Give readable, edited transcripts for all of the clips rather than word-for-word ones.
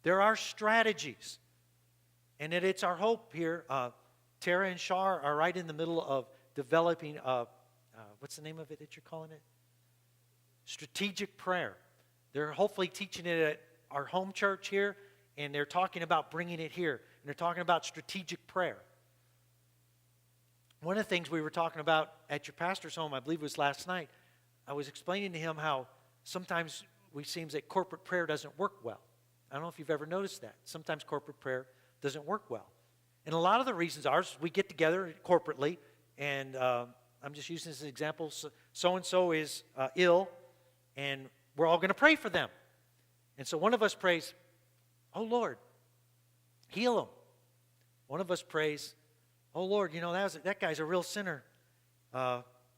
There are strategies. And it's our hope here. Tara and Shar are right in the middle of developing, what's the name of it that you're calling it? Strategic prayer. They're hopefully teaching it at our home church here, and they're talking about bringing it here. And they're talking about strategic prayer. One of the things we were talking about at your pastor's home, I believe it was last night, I was explaining to him how sometimes it seems that corporate prayer doesn't work well. I don't know if you've ever noticed that. Sometimes corporate prayer doesn't work well. And a lot of the reasons are we get together corporately, and I'm just using this as an example. So-and-so is ill, and we're all going to pray for them. And so one of us prays, "Oh, Lord, heal him." One of us prays, "Oh, Lord, that guy's a real sinner.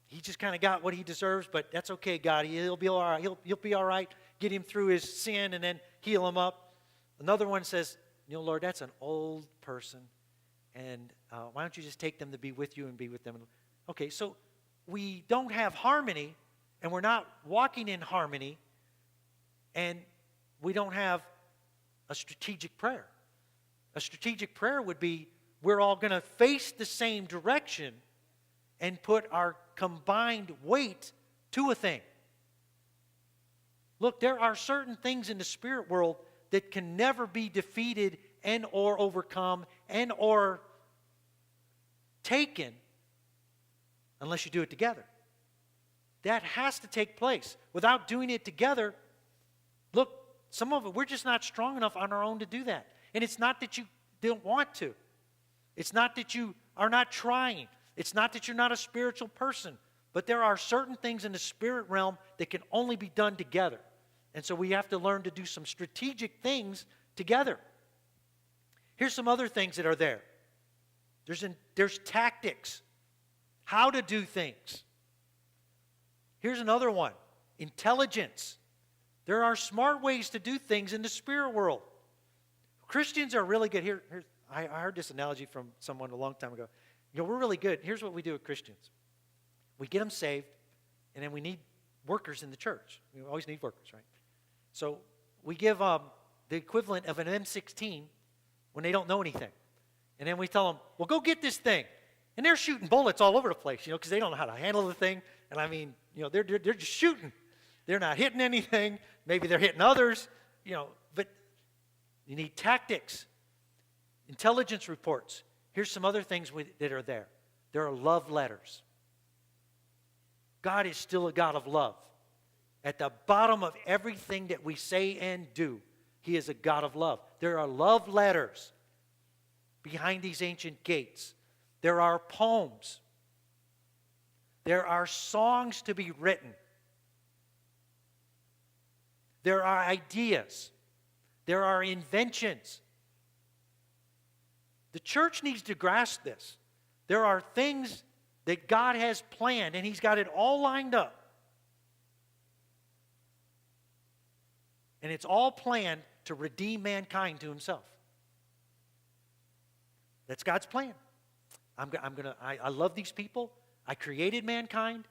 He just kind of got what he deserves, but that's okay, God. He'll be all right. He'll be all right. Get him through his sin and then heal him up." Another one says, "Lord, that's an old person, and why don't you just take them to be with you and be with them?" Okay, so we don't have harmony, and we're not walking in harmony, and we don't have a strategic prayer. A strategic prayer would be we're all going to face the same direction and put our combined weight to a thing. Look, there are certain things in the spirit world that can never be defeated and or overcome and or taken unless you do it together. That has to take place. Without doing it together, look, some of it, we're just not strong enough on our own to do that. And it's not that you don't want to. It's not that you are not trying. It's not that you're not a spiritual person. But there are certain things in the spirit realm that can only be done together. And so we have to learn to do some strategic things together. Here's some other things that are there. There's tactics. How to do things. Here's another one. Intelligence. There are smart ways to do things in the spirit world. Christians are really good. I heard this analogy from someone a long time ago. We're really good. Here's what we do with Christians. We get them saved, and then we need workers in the church. We always need workers, right? So we give the equivalent of an M16 when they don't know anything. And then we tell them, well, go get this thing. And they're shooting bullets all over the place, because they don't know how to handle the thing. And I mean, they're just shooting. They're not hitting anything. Maybe they're hitting others, but you need tactics, intelligence reports. Here's some other things that are there. There are love letters. God is still a God of love. At the bottom of everything that we say and do, He is a God of love. There are love letters behind these ancient gates. There are poems. There are songs to be written. There are ideas. There are inventions. The church needs to grasp this. There are things that God has planned, and He's got it all lined up. And it's all planned to redeem mankind to Himself. That's God's plan. I love these people. I created mankind.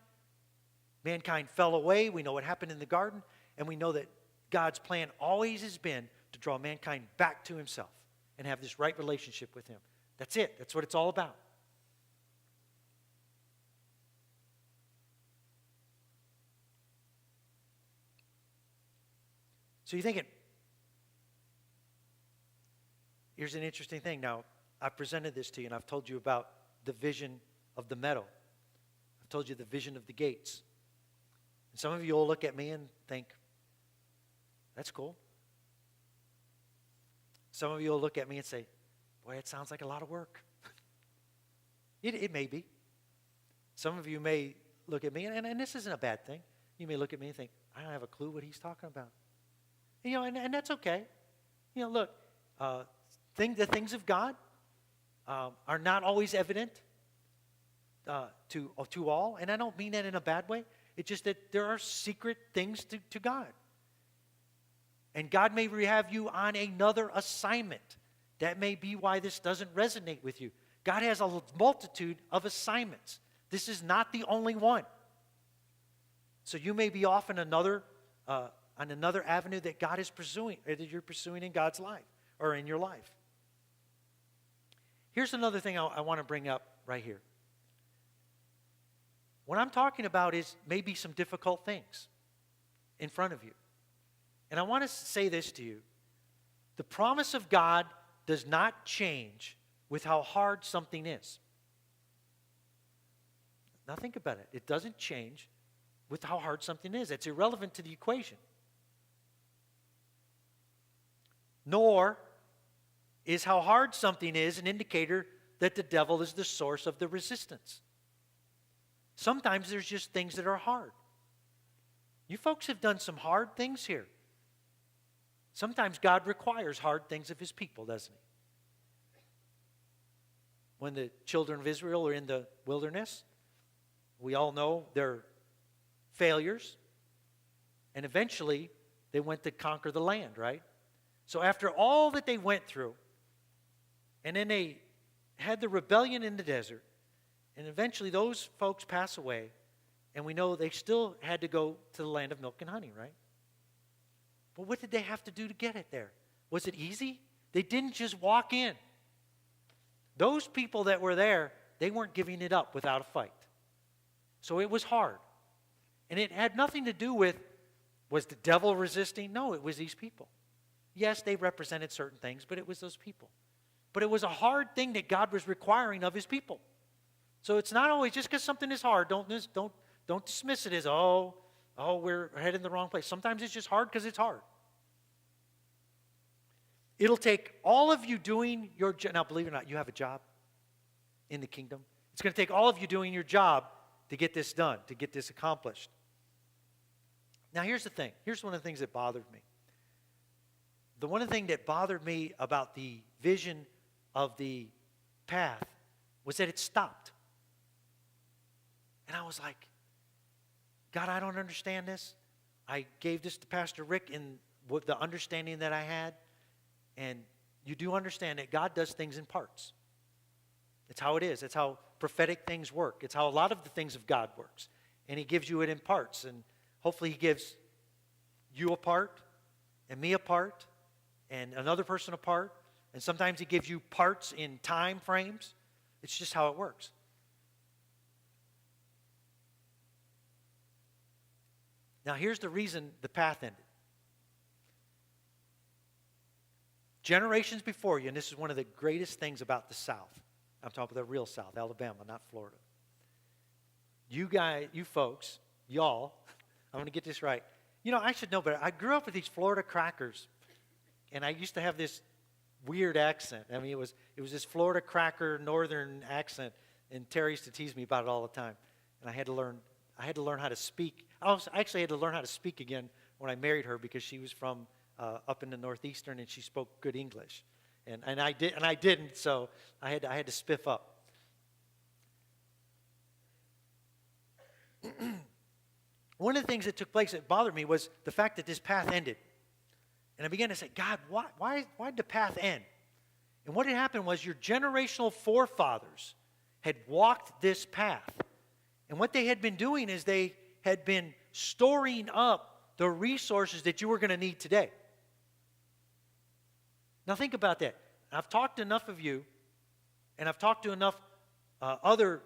Mankind fell away. We know what happened in the garden. And we know that God's plan always has been to draw mankind back to Himself and have this right relationship with Him. That's it. That's what it's all about. So you're thinking, here's an interesting thing. Now, I've presented this to you, and I've told you about the vision of the meadow. I've told you the vision of the gates. And some of you will look at me and think, that's cool. Some of you will look at me and say, boy, it sounds like a lot of work. It may be. Some of you may look at me, and this isn't a bad thing. You may look at me and think, I don't have a clue what he's talking about. And that's okay. Look, the things of God are not always evident to all, and I don't mean that in a bad way. It's just that there are secret things to God. And God may have you on another assignment. That may be why this doesn't resonate with you. God has a multitude of assignments. This is not the only one. So you may be off in another on another avenue that God is pursuing, or that you're pursuing in God's life or in your life. Here's another thing I want to bring up right here. What I'm talking about is maybe some difficult things in front of you. And I want to say this to you. The promise of God does not change with how hard something is. Now think about it. It doesn't change with how hard something is. It's irrelevant to the equation. Nor is how hard something is an indicator that the devil is the source of the resistance. Sometimes there's just things that are hard. You folks have done some hard things here. Sometimes God requires hard things of his people, doesn't he? When the children of Israel are in the wilderness, we all know their failures. And eventually, they went to conquer the land, right? So after all that they went through, and then they had the rebellion in the desert, and eventually those folks pass away, and we know they still had to go to the land of milk and honey, right? But what did they have to do to get it there? Was it easy? They didn't just walk in. Those people that were there, they weren't giving it up without a fight. So it was hard. And it had nothing to do with, was the devil resisting? No, it was these people. Yes, they represented certain things, but it was those people. But it was a hard thing that God was requiring of his people. So it's not always just because something is hard. Don't dismiss it as, we're heading the wrong place. Sometimes it's just hard because it's hard. It'll take all of you doing your job. Now, believe it or not, you have a job in the kingdom. It's going to take all of you doing your job to get this done, to get this accomplished. Now, here's the thing. Here's one of the things that bothered me. The one thing that bothered me about the vision of the path was that it stopped. And I was like, God, I don't understand this. I gave this to Pastor Rick in the understanding that I had. And you do understand that God does things in parts. It's how it is. It's how prophetic things work. It's how a lot of the things of God works. And he gives you it in parts. And hopefully he gives you a part, and me a part, and another person a part. And sometimes he gives you parts in time frames. It's just how it works. Now, here's the reason the path ended. Generations before you, and this is one of the greatest things about the South. I'm talking about the real South, Alabama, not Florida. You guys, you folks, y'all, I'm going to get this right. You know, I should know better. I grew up with these Florida crackers, and I used to have this weird accent. I mean, it was this Florida cracker northern accent, and Terry used to tease me about it all the time. And I had to learn how to speak. I actually had to learn how to speak again when I married her because she was from up in the Northeastern and she spoke good English, and I didn't, so I had to spiff up. One of the things that took place that bothered me was the fact that this path ended, and I began to say, God, why did the path end? And what had happened was your generational forefathers had walked this path. And what they had been doing is they had been storing up the resources that you were going to need today. Now think about that. I've talked to enough of you, and I've talked to enough other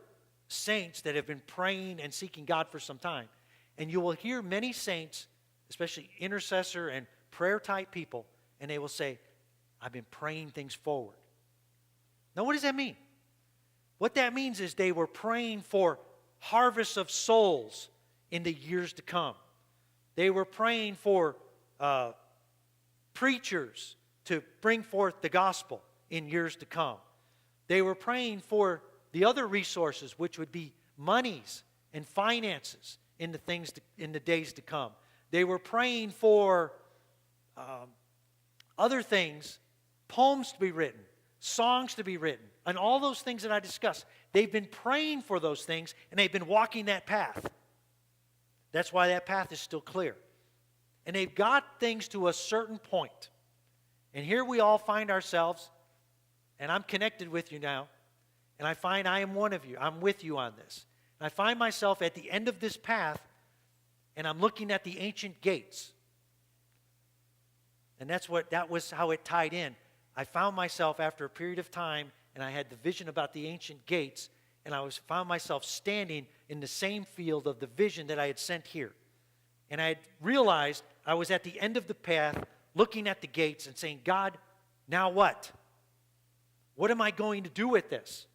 saints that have been praying and seeking God for some time. And you will hear many saints, especially intercessor and prayer type people, and they will say, I've been praying things forward. Now what does that mean? What that means is they were praying for harvests of souls in the years to come. They were praying for preachers to bring forth the gospel in years to come. They were praying for the other resources, which would be monies and finances in the days to come. They were praying for other things, poems to be written, songs to be written, and all those things that I discussed. They've been praying for those things, and they've been walking that path. That's why that path is still clear. And they've got things to a certain point. And here we all find ourselves, and I'm connected with you now, and I find I am one of you. I'm with you on this. And I find myself at the end of this path, and I'm looking at the ancient gates. And that was how it tied in. I found myself after a period of time, and I had the vision about the ancient gates, and found myself standing in the same field of the vision that I had sent here. And I had realized I was at the end of the path, looking at the gates and saying, God, now what? What am I going to do with this?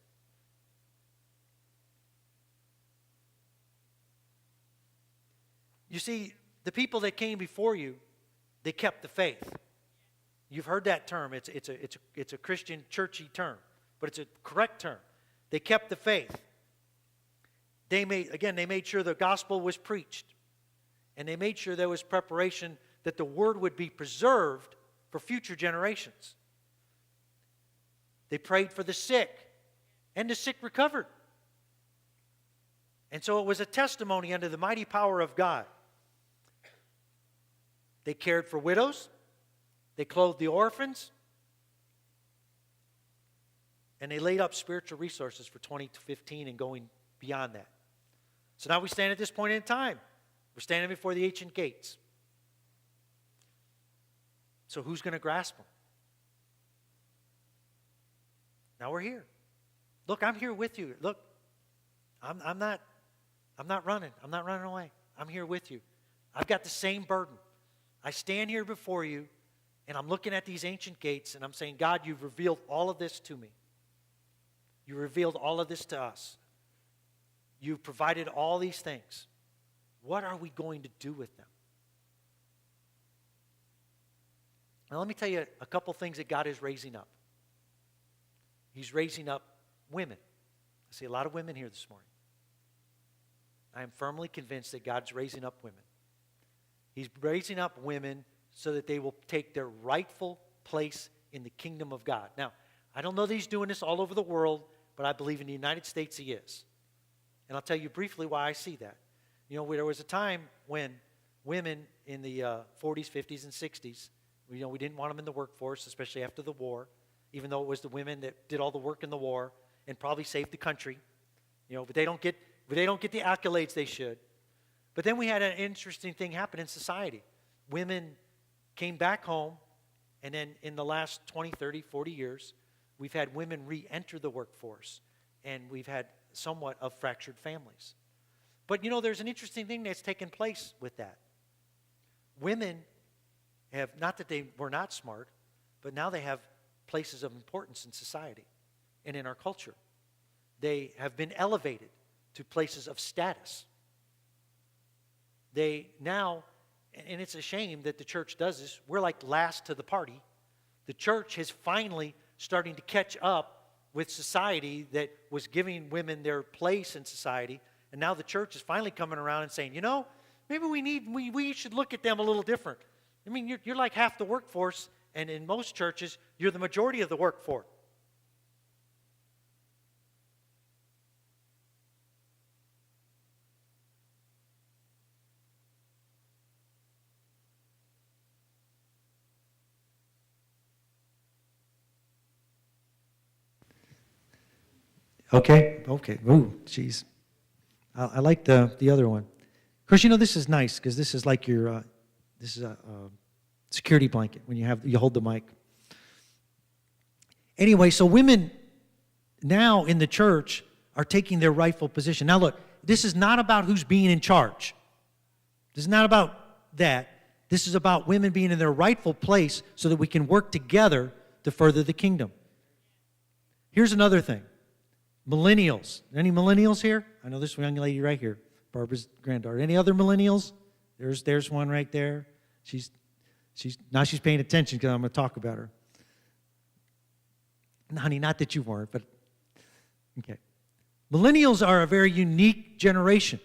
You see, the people that came before you, they kept the faith. You've heard that term. It's a Christian churchy term, but it's a correct term. They kept the faith. They made sure the gospel was preached. And they made sure there was preparation that the word would be preserved for future generations. They prayed for the sick, and the sick recovered. And so it was a testimony under the mighty power of God. They cared for widows. They clothed the orphans. And they laid up spiritual resources for 2015 and going beyond that. So now we stand at this point in time. We're standing before the ancient gates. So who's going to grasp them? Now we're here. Look, I'm here with you. Look, I'm not running. I'm not running away. I'm here with you. I've got the same burden. I stand here before you, and I'm looking at these ancient gates, and I'm saying, God, you've revealed all of this to me. You revealed all of this to us. You've provided all these things. What are we going to do with them? Now, let me tell you a couple things that God is raising up. He's raising up women. I see a lot of women here this morning. I am firmly convinced that God's raising up women. He's raising up women so that they will take their rightful place in the kingdom of God. Now, I don't know that he's doing this all over the world, but I believe in the United States he is. And I'll tell you briefly why I see that. You know, there was a time when women in the 40s, 50s, and 60s, we didn't want them in the workforce, especially after the war, even though it was the women that did all the work in the war and probably saved the country. But they don't get the accolades they should. But then we had an interesting thing happen in society. Women came back home, and then in the last 20, 30, 40 years, we've had women re-enter the workforce, and we've had somewhat of fractured families. But there's an interesting thing that's taken place with that. Women have, not that they were not smart, but now they have places of importance in society and in our culture. They have been elevated to places of status. They now, and it's a shame that the church does this, we're like last to the party. The church is finally starting to catch up with society that was giving women their place in society, and now the church is finally coming around and saying, maybe we should look at them a little different. I mean, you're like half the workforce, and in most churches, you're the majority of the workforce. Okay. Ooh, jeez. I like the other one. Of course, this is nice because this is like your this is a security blanket when you hold the mic. Anyway, so women now in the church are taking their rightful position. Now look, this is not about who's being in charge. This is not about that. This is about women being in their rightful place so that we can work together to further the kingdom. Here's another thing. Millennials. Any millennials here? I know this young lady right here, Barbara's granddaughter. Any other millennials? There's one right there. She's paying attention because I'm going to talk about her. Honey, not that you weren't, but okay. Millennials are a very unique generation.